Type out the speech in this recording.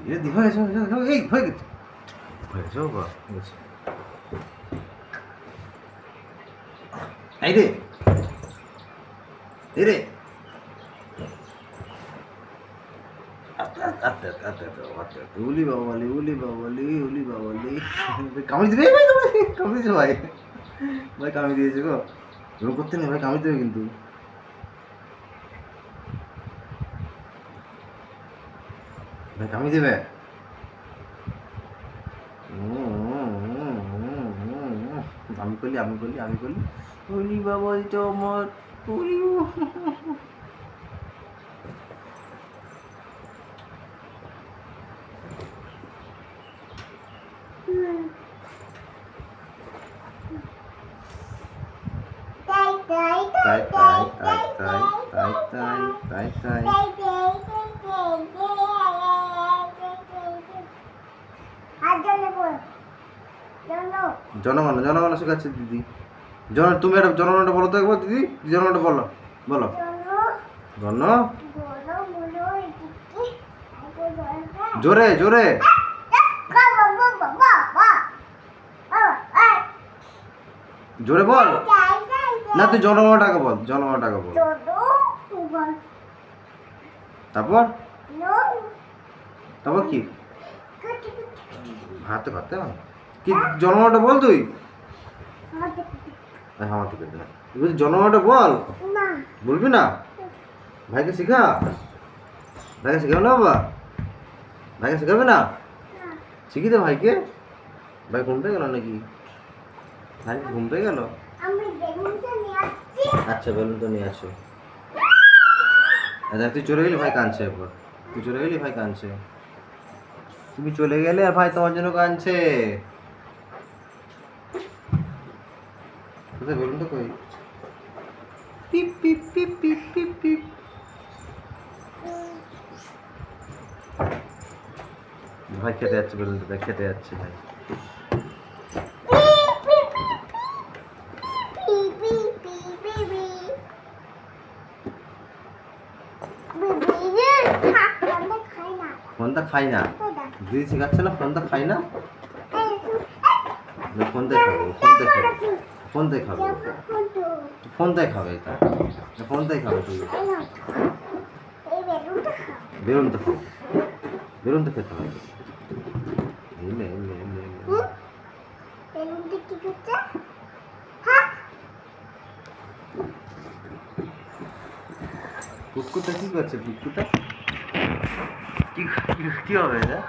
Ready হয়ে গেছে, এই হয়ে গেছে, হয়ে গেছে বাবা, হয়ে গেছে। এই রে, এই রে, উলি বাবালি, উলি বাবালি, উলি বাবালি, কামড়ি দিবে ভাই, কামড়ি দিয়েছে ভাই, ভাই কামড়ি দিয়েছে গো, এরকম করতে নেই ভাই, কামড়ি দেবে কিন্তু, ভাই কামড়ি দেবে। আমি করলি, আমি করলি, আমি করলি, উলি বাবালি তো আমার, উলি তাই তাই তাই তাই তাই তাই তাই তাই জনগণ জনগণ শেখাচ্ছে দিদি। তুমি একটা জনগণটা বলো তো একবার দিদি, জনগণটা বলো, বলো জন, জোরে জোরে, জোরে বল না, তুই জনগণটাকে বল, জনগণটাকে বল, তারপর তারপর কি হাতে ভাতে কি জনগণটা বল, তুই আমার ঠিক আছে, তুই জনগণটা বল, বলবি না, ভাইকে শেখা, ভাইকে শেখাবে না বাবা, ভাইকে শেখাবে না, শিখি দে ভাইকে, ভাই ঘুমতে গেল নাকি, ভাই ঘুমতে গেল, আচ্ছা বেলুন তো নিয়ে আসো, আচ্ছা তুই চলে গেলি, ভাই কাঁদছে, এরপর তুই চলে গেলি, ভাই কাঁদছে, তুমি চলে গেলে আর ভাই তোমার জন্য কাঁদছে, কোথায় বেলুনটা, কই, পিপ পিপ পিপ পিপ পিপ পিপ, ভাই খেতে যাচ্ছে, বেলুনটা খেতে যাচ্ছে ভাই, ফোনটা খাই না, দিদি শেখাচ্ছে না, ফোনটা খাই না, ফোন দেখাবো, ফোন দেখাবো, ফোন দেখাবে, এটা ফোন দেখাবে, তুই বেলুন তো খাও, বেলুন তো খেতে হবে, কুকুরটা কি করছে, কুকুরটা কি হবে এটা?